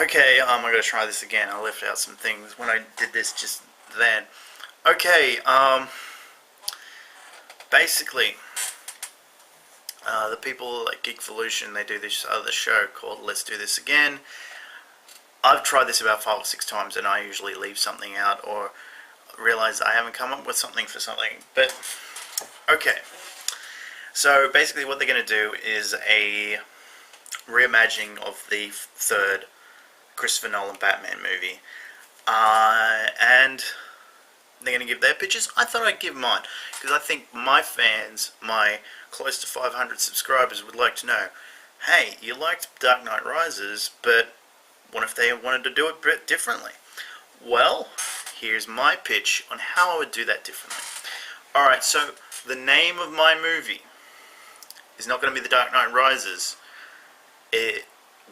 Okay, I'm gonna try this again. I left out some things when I did this just then. Okay, basically, the people at Geekvolution, they do this other show called Let's Do This Again. I've tried this about 5 or 6 times and I usually leave something out or realize I haven't come up with something for something. But, okay. So basically what they're going to do is a reimagining of the third Christopher Nolan Batman movie. And they're going to give their pitches. I thought I'd give mine, because I think my fans, my close to 500 subscribers, would like to know, hey, you liked Dark Knight Rises, but what if they wanted to do it a bit differently? Well, here's my pitch on how I would do that differently. Alright, so the name of my movie is not going to be The Dark Knight Rises. It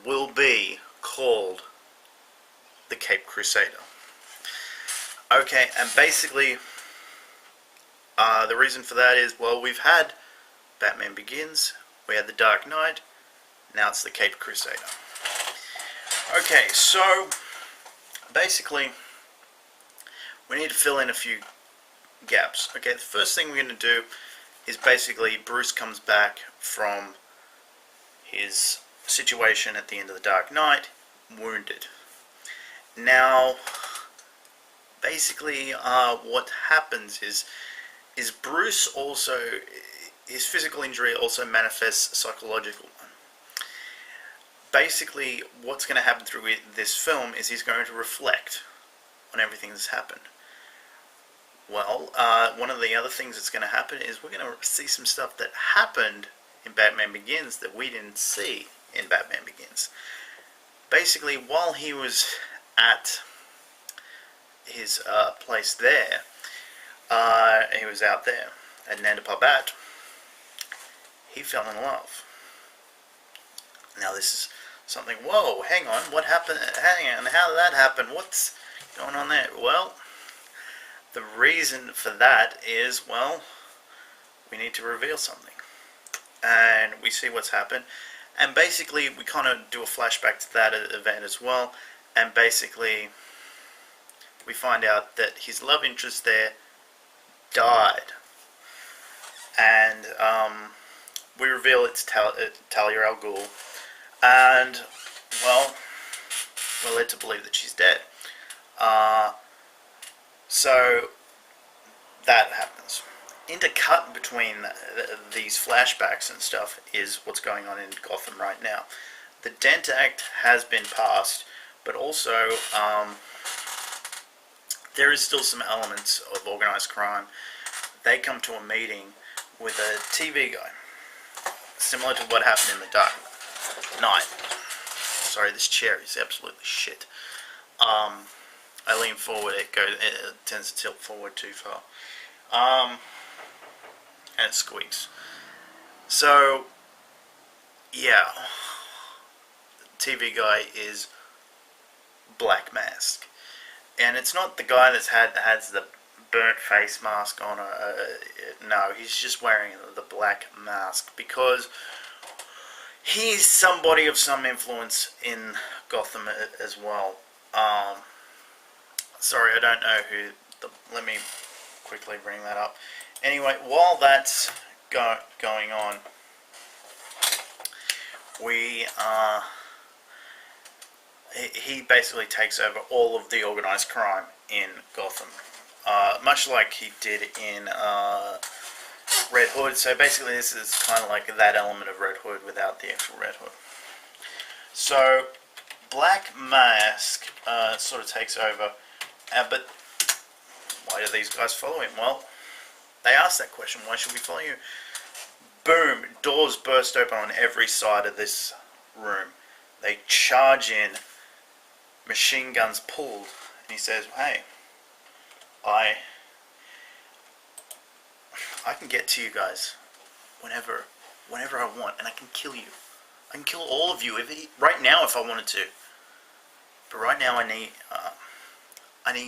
will be called The Caped Crusader. Okay, and basically, the reason for that is, well, we've had Batman Begins, we had The Dark Knight, now it's The Caped Crusader. Okay, so, basically, we need to fill in a few gaps. Okay, the first thing we're going to do is basically Bruce comes back from his situation at the end of The Dark Knight, wounded. Now, basically, what happens is Bruce also, his physical injury also manifests a psychological one. Basically, what's going to happen through this film is he's going to reflect on everything that's happened. Well, one of the other things that's going to happen is we're going to see some stuff that happened in Batman Begins that we didn't see in Batman Begins. Basically, while he was at his place there, he was out there at Nanda Parbat, he fell in love. Now this is something, whoa, hang on, what happened, hang on, how did that happen, what's going on there? Well, the reason for that is, well, we need to reveal something. And we see what's happened. And basically, we kind of do a flashback to that event as well. And basically, we find out that his love interest there died. And we reveal it's Talia al Ghul. And, well, we're led to believe that she's dead. So, that happens. Intercut between these flashbacks and stuff is what's going on in Gotham right now. The Dent Act has been passed, but also there is still some elements of organized crime. They come to a meeting with a TV guy, similar to what happened in The Dark Knight. Sorry, this chair is absolutely shit. I lean forward, it tends to tilt forward too far. And it squeaks. So, yeah. The TV guy is Black Mask. And it's not the guy that's has the burnt face mask on. No, he's just wearing the black mask because he's somebody of some influence in Gotham as well. Sorry, I don't know who. Let me quickly bring that up. Anyway, while that's going on, he basically takes over all of the organized crime in Gotham, much like he did in Red Hood. So basically, this is kind of like that element of Red Hood without the actual Red Hood. So Black Mask sort of takes over, but why do these guys follow him? Well, they asked that question, why should we follow you? Boom, doors burst open on every side of this room. They charge in, machine guns pulled, and he says, hey, I can get to you guys whenever I want, and I can kill you. I can kill all of you right now if I wanted to. But right now I need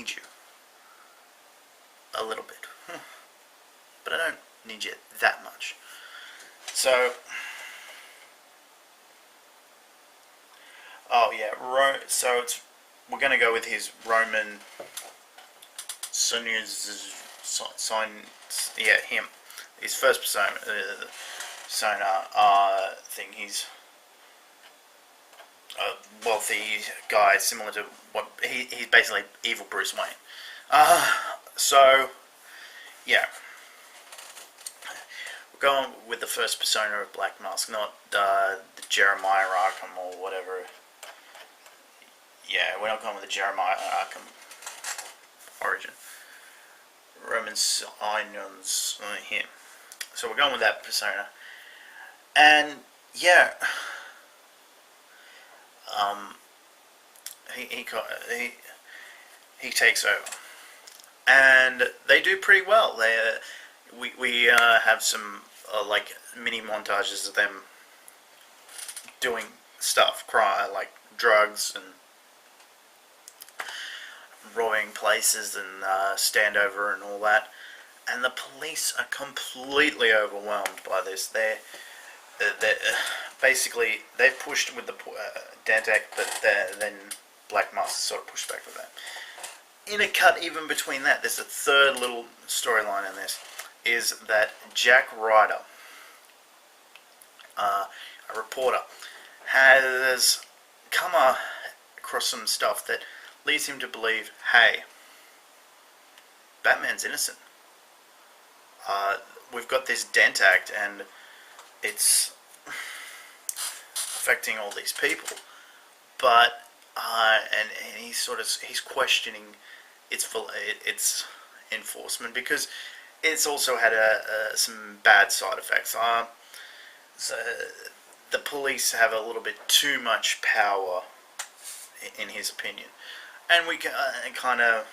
you. A little bit. But I don't need you that much. So, Oh yeah, so we're gonna go with his Roman Sonia's sign. Yeah, him. His first persona thing. He's a wealthy guy, similar to what he's basically evil Bruce Wayne. So yeah, we're going with the first persona of Black Mask, not the Jeremiah Arkham or whatever. Yeah, we're not going with the Jeremiah Arkham origin. Roman Sion's him. So we're going with that persona. And yeah, he takes over, and they do pretty well. We have some like mini montages of them doing stuff, like drugs and robbing places and standover and all that. And the police are completely overwhelmed by this. They're basically they're pushed with the Dantec, but then Black Mask sort of pushed back with that. In a cut, even between that, there's a third little storyline in this, is that Jack Ryder, a reporter, has come across some stuff that leads him to believe, hey, Batman's innocent. We've got this Dent Act, and it's affecting all these people, but and he's questioning its enforcement, because it's also had some bad side effects. So the police have a little bit too much power, in his opinion, and we can kind of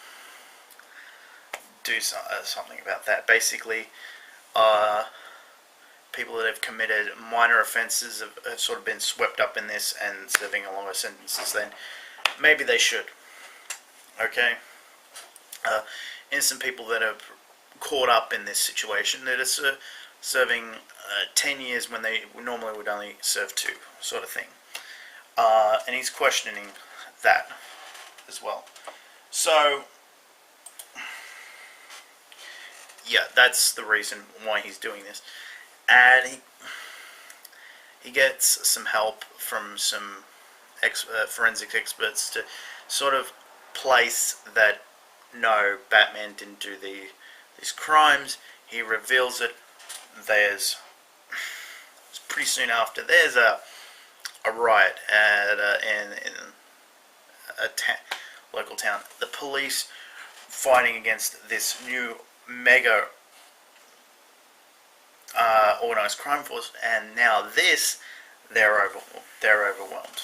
do something about that. Basically, people that have committed minor offences have sort of been swept up in this and serving longer sentences than maybe they should. Okay? Innocent people that are caught up in this situation that are serving 10 years when they normally would only serve 2, sort of thing. And he's questioning that as well. So, yeah, that's the reason why he's doing this. And he gets some help from some forensic experts to sort of place that no, Batman didn't do these crimes. He reveals it. It's pretty soon after. There's a riot in a local town. The police fighting against this new mega organised crime force, and now they're overwhelmed.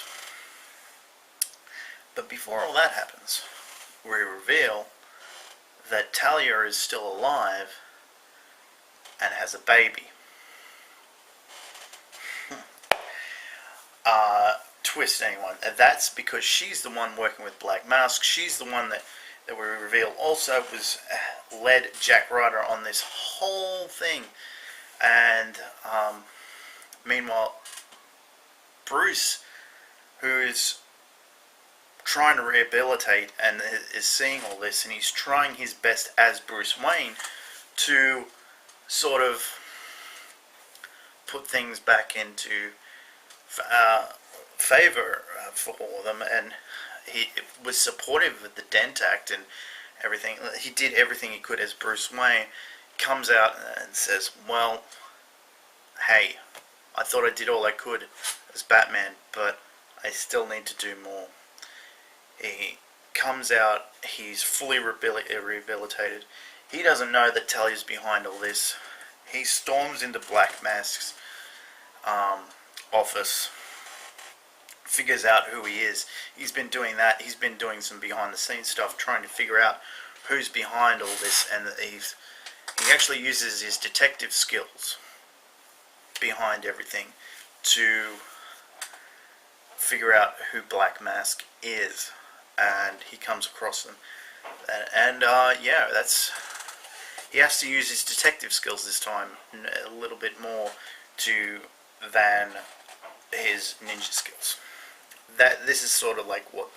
But before all that happens, we reveal that Talia is still alive and has a baby. Twist anyone. That's because she's the one working with Black Mask. She's the one that we reveal also was led Jack Ryder on this whole thing. And meanwhile, Bruce, who's trying to rehabilitate and is seeing all this, and he's trying his best as Bruce Wayne to sort of put things back into favor for them, and he was supportive of the Dent Act and everything. He did everything he could as Bruce Wayne. Comes out and says, well, hey, I thought I did all I could as Batman, but I still need to do more. He comes out, he's fully rehabilitated. He doesn't know that Talia's behind all this. He storms into Black Mask's office, figures out who he is. He's been doing that. He's been doing some behind the scenes stuff, trying to figure out who's behind all this, and he actually uses his detective skills behind everything to figure out who Black Mask is, and he comes across them. And yeah, he has to use his detective skills this time a little bit more than his ninja skills. that this is sort of like what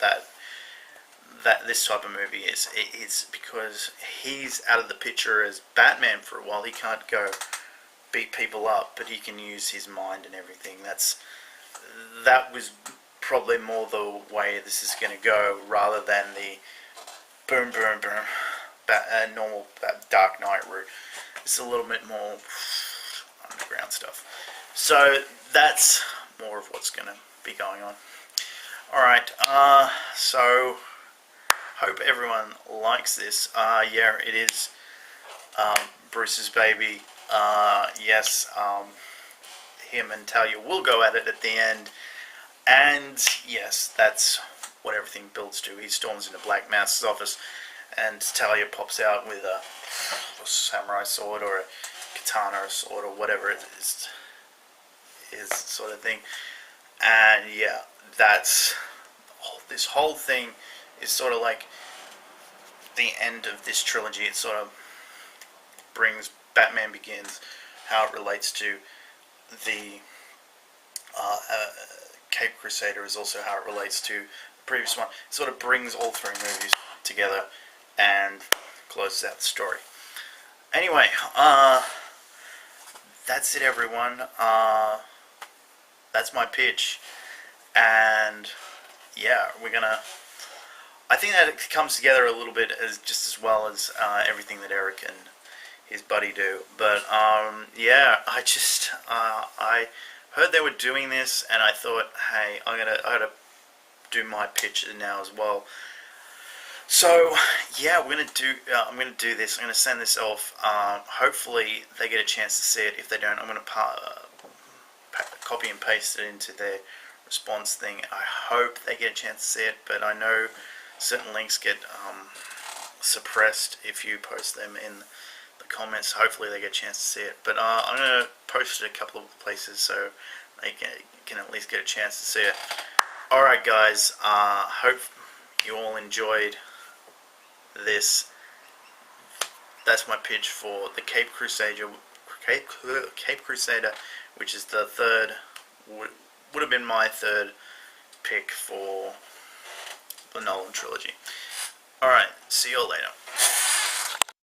this type of movie is. It's because he's out of the picture as Batman for a while. He can't go beat people up, but he can use his mind and everything. That was probably more the way this is going to go, rather than the boom boom boom normal Dark Knight route. It's a little bit more underground stuff. So that's more of what's going to be going on. Alright, so hope everyone likes this. Yeah, it is Bruce's baby. Yes, him and Talia will go at it at the end. And yes, that's what everything builds to. He storms into Black Mask's office, and Talia pops out with a samurai sword or a katana or sword or whatever it is sort of thing. And yeah, that's this whole thing is sort of like the end of this trilogy. It sort of brings Batman Begins, how it relates to the Cape Crusader is also how it relates to the previous one. It sort of brings all three movies together and closes out the story. Anyway, that's it, everyone. That's my pitch, and yeah, I think that it comes together a little bit just as well as everything that Eric and his buddy do. But yeah, I heard they were doing this, and I thought, hey, I gotta do my pitch now as well. So yeah, I'm gonna do this. I'm gonna send this off. Hopefully they get a chance to see it. If they don't, I'm gonna copy and paste it into their response thing. I hope they get a chance to see it, but I know certain links get suppressed if you post them in the comments. Hopefully they get a chance to see it, but I'm going to post it a couple of places so they can at least get a chance to see it. Alright guys, hope you all enjoyed this. That's my pitch for the Cape Crusader, which is the third, would have been my third pick for the Nolan trilogy. Alright, see you all later.